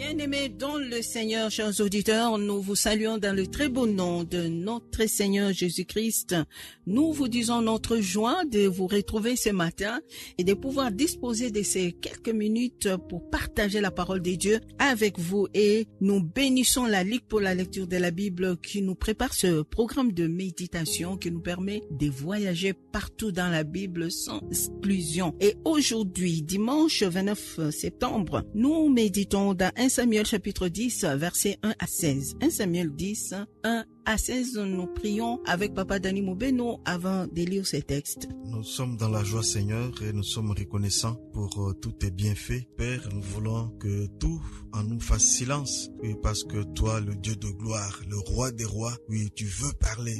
Bien-aimés dans le Seigneur, chers auditeurs, nous vous saluons dans le très beau nom de notre Seigneur Jésus-Christ. Nous vous disons notre joie de vous retrouver ce matin et de pouvoir disposer de ces quelques minutes pour partager la parole de Dieu avec vous. Et nous bénissons la Ligue pour la lecture de la Bible qui nous prépare ce programme de méditation qui nous permet de voyager partout dans la Bible sans exclusion. Et aujourd'hui, dimanche 29 septembre, nous méditons dans 1 Samuel chapitre 10, versets 1 à 16. 1 Samuel 10, 1 à 16, nous prions avec Papa Dani Moubeno avant de lire ces textes. Nous sommes dans la joie, Seigneur, et nous sommes reconnaissants pour tous tes bienfaits. Père, nous voulons que tout en nous fasse silence, oui, parce que toi, le Dieu de gloire, le roi des rois, oui, tu veux parler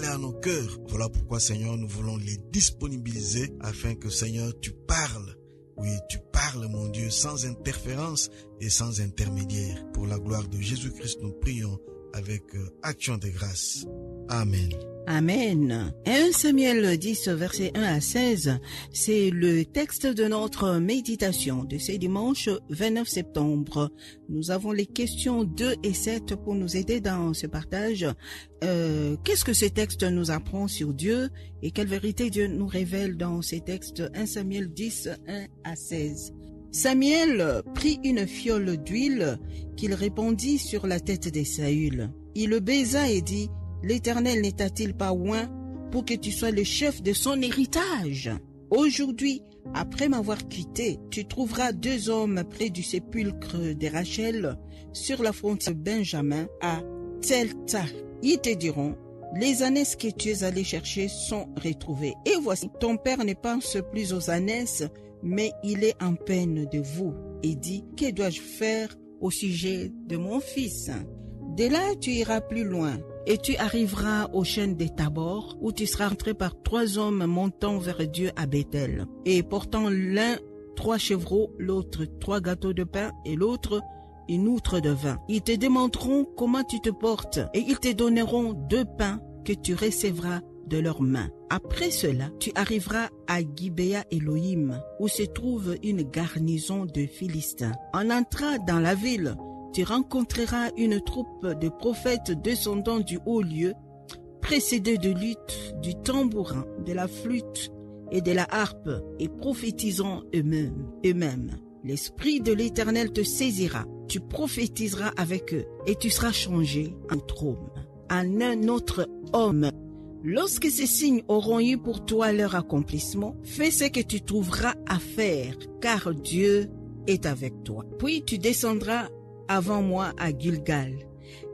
à nos cœurs. Voilà pourquoi, Seigneur, nous voulons les disponibiliser afin que, Seigneur, tu parles. Oui, tu parles, mon Dieu, sans interférence et sans intermédiaire. Pour la gloire de Jésus-Christ, nous prions avec action de grâce. Amen. Amen. 1 Samuel 10, versets 1 à 16, c'est le texte de notre méditation de ce dimanche 29 septembre. Nous avons les questions 2 et 7 pour nous aider dans ce partage. Qu'est-ce que ce texte nous apprend sur Dieu et quelle vérité Dieu nous révèle dans ces textes? 1 Samuel 10, 1 à 16. Samuel prit une fiole d'huile qu'il répandit sur la tête de Saül. Il le baisa et dit: L'Éternel n'est-il pas oint pour que tu sois le chef de son héritage? Aujourd'hui, après m'avoir quitté, tu trouveras 2 hommes près du sépulcre de Rachel, sur la frontière de Benjamin, à Tel-Ta. Ils te diront: les ânesses que tu es allé chercher sont retrouvées. Et voici, ton père ne pense plus aux ânesses, mais il est en peine de vous. Et dit: que dois-je faire au sujet de mon fils? De là, tu iras plus loin. Et tu arriveras aux chaînes de Tabor, où tu seras entré par 3 hommes montant vers Dieu à Bethel, et portant l'un 3 chevreaux, l'autre 3 gâteaux de pain, et l'autre une outre de vin. Ils te demanderont comment tu te portes, et ils te donneront 2 pains que tu recevras de leurs mains. Après cela, tu arriveras à Gibéa Elohim, où se trouve une garnison de Philistins. En entrant dans la ville, tu rencontreras une troupe de prophètes descendant du haut lieu, précédés de luth, du tambourin, de la flûte et de la harpe, et prophétisant eux-mêmes. L'Esprit de l'Éternel te saisira, tu prophétiseras avec eux, et tu seras changé en autre homme, en un autre homme. Lorsque ces signes auront eu pour toi leur accomplissement, fais ce que tu trouveras à faire, car Dieu est avec toi. Puis tu descendras avant moi à Gilgal.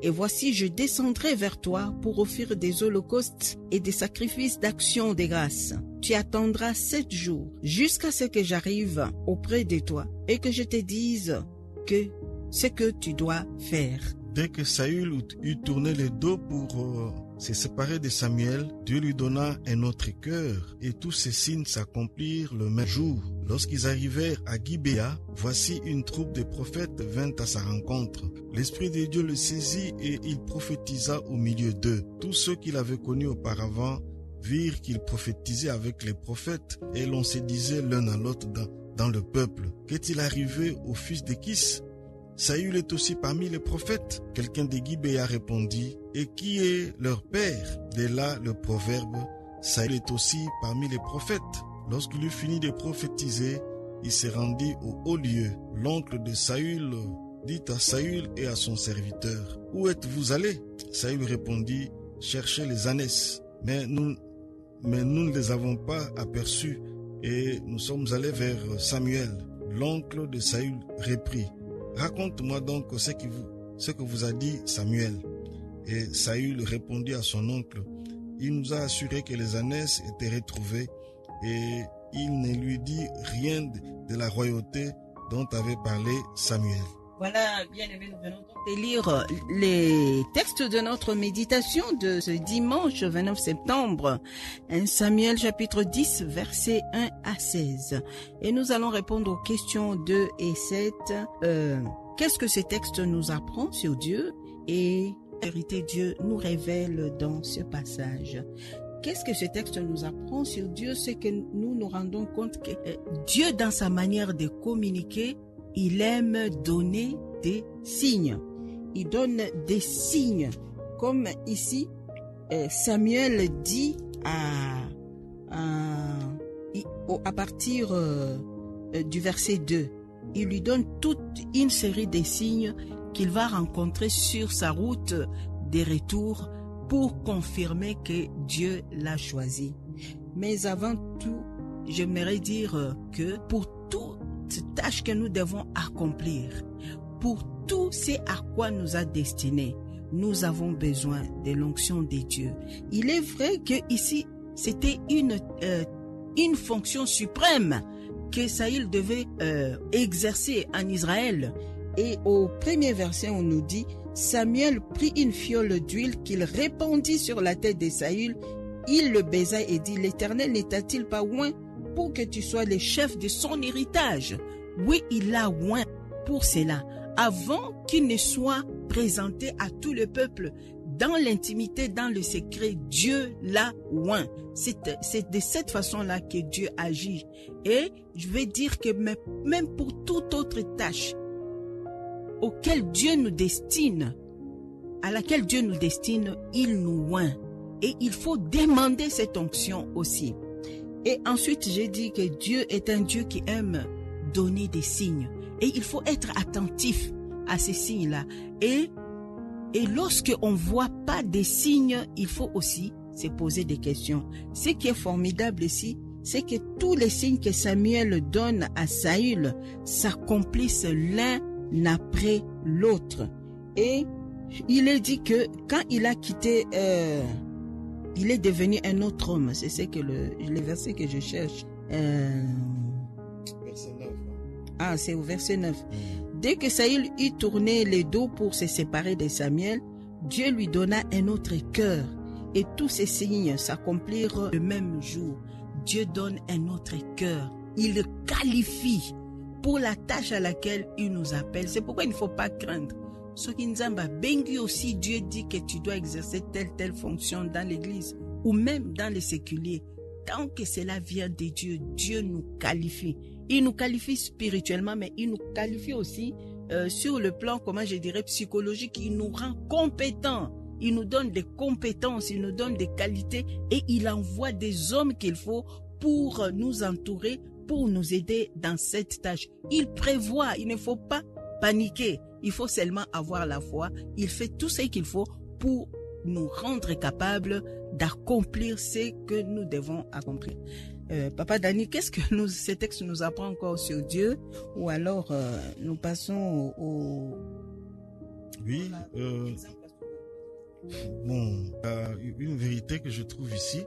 Et voici, je descendrai vers toi pour offrir des holocaustes et des sacrifices d'action de grâce. Tu attendras 7 jours jusqu'à ce que j'arrive auprès de toi et que je te dise ce que tu dois faire. Dès que Saül eut tourné le dos pour se séparer de Samuel, Dieu lui donna un autre cœur, et tous ces signes s'accomplirent le même jour. Lorsqu'ils arrivèrent à Gibéa, voici une troupe de prophètes vint à sa rencontre. L'Esprit de Dieu le saisit et il prophétisa au milieu d'eux. Tous ceux qu'il avait connus auparavant virent qu'il prophétisait avec les prophètes, et l'on se disait l'un à l'autre dans le peuple: qu'est-il arrivé au fils de Kis? Saül est aussi parmi les prophètes. Quelqu'un de Gibéa répondit: et qui est leur père? De là le proverbe: Saül est aussi parmi les prophètes. Lorsqu'il eut fini de prophétiser, il se rendit au haut lieu. L'oncle de Saül dit à Saül et à son serviteur: où êtes-vous allés? Saül répondit: chercher les ânesses, mais nous ne les avons pas aperçus, et nous sommes allés vers Samuel. L'oncle de Saül reprit: raconte-moi donc ce que vous a dit Samuel. Et Saül répondit à son oncle: il nous a assuré que les ânesses étaient retrouvées, et il ne lui dit rien de la royauté dont avait parlé Samuel. Voilà, bien aimé, nous venons de lire les textes de notre méditation de ce dimanche 29 septembre. 1 Samuel chapitre 10, versets 1 à 16. Et nous allons répondre aux questions 2 et 7. Qu'est-ce que ces textes nous apprend sur Dieu et la vérité Dieu nous révèle dans ce passage? Qu'est-ce que ce texte nous apprend sur Dieu? C'est que nous nous rendons compte que Dieu, dans sa manière de communiquer, il aime donner des signes. Il donne des signes. Comme ici, Samuel dit à partir du verset 2, il lui donne toute une série de signes qu'il va rencontrer sur sa route des retours pour confirmer que Dieu l'a choisi. Mais avant tout, j'aimerais dire que pour toute tâche que nous devons accomplir, pour tout ce à quoi nous a destinés, nous avons besoin de l'onction de Dieu. Il est vrai que ici, c'était une fonction suprême que Saül devait exercer en Israël. Et au premier verset, on nous dit, Samuel prit une fiole d'huile qu'il répandit sur la tête de Saül. Il le baisa et dit, l'Éternel n'est-il pas oint pour que tu sois le chef de son héritage? Oui, il l'a oint pour cela. Avant qu'il ne soit présenté à tout le peuple dans l'intimité, dans le secret, Dieu l'a oint. C'est de cette façon-là que Dieu agit. Et je vais dire que même pour toute autre tâche auquel Dieu nous destine, à laquelle Dieu nous destine, il nous oint. Et il faut demander cette onction aussi. Et ensuite, j'ai dit que Dieu est un Dieu qui aime donner des signes. Et il faut être attentif à ces signes-là. Et lorsque on ne voit pas des signes, il faut aussi se poser des questions. Ce qui est formidable ici, c'est que tous les signes que Samuel donne à Saül s'accomplissent l'un après l'autre. Et il est dit que quand il a quitté, il est devenu un autre homme. C'est ce que le verset que je cherche. Verset 9. Ah, c'est au verset 9. Dès que Saül eut tourné les dos pour se séparer de Samuel, Dieu lui donna un autre cœur. Et tous ces signes s'accomplirent le même jour. Dieu donne un autre cœur. Il le qualifie pour la tâche à laquelle il nous appelle. C'est pourquoi il ne faut pas craindre. Sokinzamba, Bengi aussi, Dieu dit que tu dois exercer telle fonction dans l'église ou même dans les séculiers. Tant que cela vient de Dieu, Dieu nous qualifie. Il nous qualifie spirituellement, mais il nous qualifie aussi sur le plan, comment je dirais, psychologique. Il nous rend compétents. Il nous donne des compétences, il nous donne des qualités et il envoie des hommes qu'il faut pour nous entourer, pour nous aider dans cette tâche. Il prévoit, il ne faut pas paniquer. Il faut seulement avoir la foi. Il fait tout ce qu'il faut pour nous rendre capables d'accomplir ce que nous devons accomplir. Papa Dani, qu'est-ce que ce texte nous apprend encore sur Dieu? Ou alors nous passons au... Oui, une vérité que je trouve ici,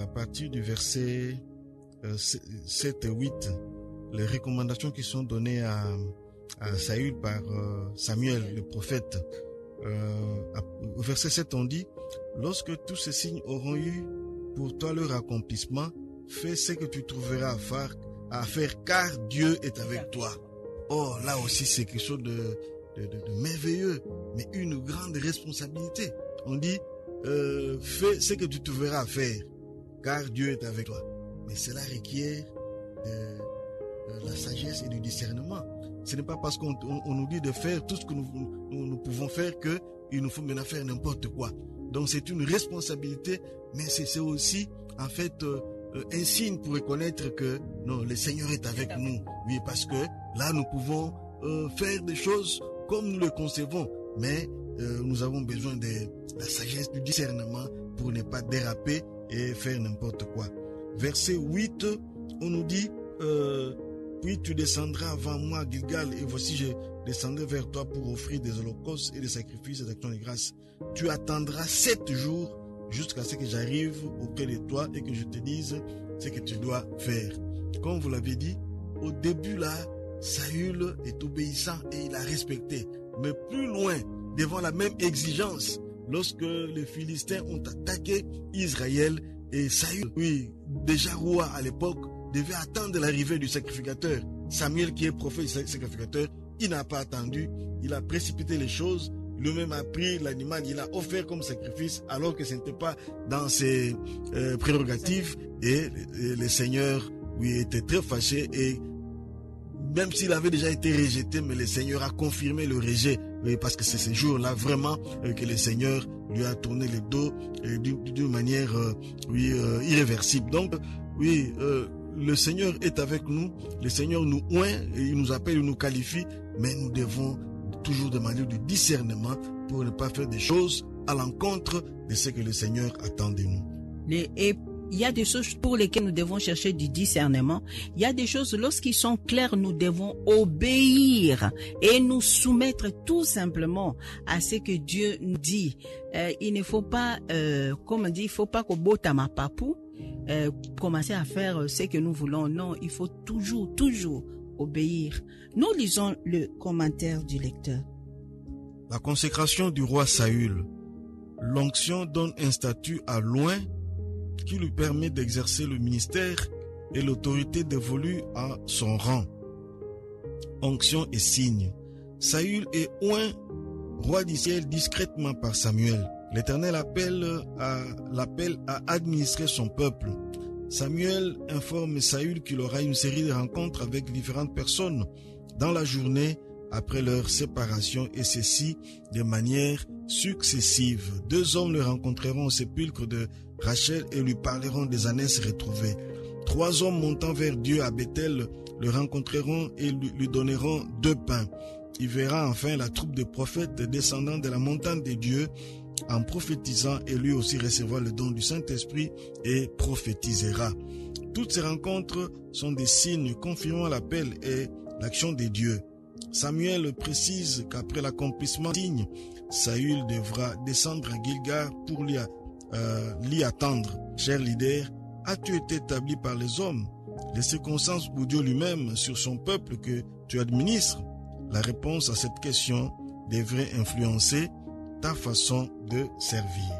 à partir du verset 7 et 8, les recommandations qui sont données à Saül par Samuel, le prophète. Au verset 7, on dit, lorsque tous ces signes auront eu pour toi leur accomplissement, fais ce que tu trouveras à faire, car Dieu est avec toi. Oh, là aussi, c'est quelque chose de merveilleux, mais une grande responsabilité. On dit, fais ce que tu trouveras à faire, car Dieu est avec toi. Mais cela requiert de la sagesse et du discernement. Ce n'est pas parce qu'on nous dit de faire tout ce que nous pouvons faire que il nous faut maintenant faire n'importe quoi. Donc c'est une responsabilité, mais c'est aussi en fait un signe pour reconnaître que non, le Seigneur est avec nous. Oui, parce que là nous pouvons faire des choses comme nous le concevons, mais nous avons besoin de la sagesse, du discernement pour ne pas déraper et faire n'importe quoi. Verset 8, on nous dit puis tu descendras avant moi à Gilgal, et voici je descendrai vers toi pour offrir des holocaustes et des sacrifices et d'actions de grâce. Tu attendras 7 jours jusqu'à ce que j'arrive auprès de toi et que je te dise ce que tu dois faire. Comme vous l'avez dit, au début là, Saül est obéissant et il a respecté. Mais plus loin, devant la même exigence, lorsque les Philistins ont attaqué Israël et Saül, oui, déjà roi à l'époque, devait attendre l'arrivée du sacrificateur. Samuel, qui est prophète et sacrificateur, il n'a pas attendu, il a précipité les choses, lui-même a pris l'animal, il l'a offert comme sacrifice, alors que ce n'était pas dans ses prérogatives, et le Seigneur, oui, était très fâché et même s'il avait déjà été rejeté, mais le Seigneur a confirmé le rejet, parce que c'est ce jour-là vraiment que le Seigneur lui a tourné le dos d'une manière irréversible. Donc, le Seigneur est avec nous, le Seigneur nous oint, il nous appelle, il nous qualifie, mais nous devons toujours demander du discernement pour ne pas faire des choses à l'encontre de ce que le Seigneur attend de nous. Et il y a des choses pour lesquelles nous devons chercher du discernement. Il y a des choses, lorsqu'ils sont clairs, nous devons obéir et nous soumettre tout simplement à ce que Dieu nous dit. Il ne faut pas, comme on dit, il faut pas qu'au beau tamapapou, commencer à faire ce que nous voulons. Non, il faut toujours obéir. Nous lisons le commentaire du lecteur. La consécration du roi Saül. L'onction donne un statut à loin qui lui permet d'exercer le ministère et l'autorité dévolue à son rang. Onction et signe. Saül est oint roi d'Israël discrètement par Samuel. L'Éternel l'appelle à administrer son peuple. Samuel informe Saül qu'il aura une série de rencontres avec différentes personnes dans la journée après leur séparation, et ceci de manière successive. 2 hommes le rencontreront au sépulcre de Rachel et lui parleront des ânesses retrouvées. 3 hommes montant vers Dieu à Bethel le rencontreront et lui donneront 2 pains. Il verra enfin la troupe de prophètes descendant de la montagne de Dieu en prophétisant, et lui aussi recevra le don du Saint-Esprit et prophétisera. Toutes ces rencontres sont des signes confirmant l'appel et l'action de Dieu. Samuel précise qu'après l'accomplissement du signe, Saül devra descendre à Gilgal pour l'y attendre. Cher leader, as-tu été établi par les hommes, les circonstances ou Dieu lui-même sur son peuple que tu administres? La réponse à cette question devrait influencer ta façon de servir.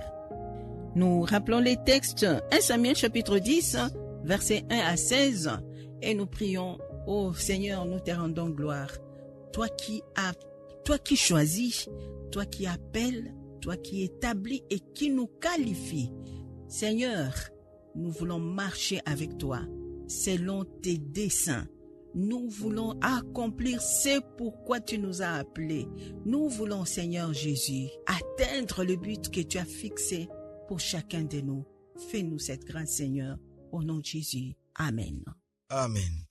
Nous rappelons les textes 1 Samuel chapitre 10, versets 1 à 16, et nous prions: ô Seigneur, nous te rendons gloire. Toi qui choisis, toi qui appelles, toi qui établis et qui nous qualifies. Seigneur, nous voulons marcher avec toi selon tes desseins. Nous voulons accomplir ce pourquoi tu nous as appelés. Nous voulons, Seigneur Jésus, atteindre le but que tu as fixé pour chacun de nous. Fais-nous cette grâce, Seigneur, au nom de Jésus. Amen. Amen.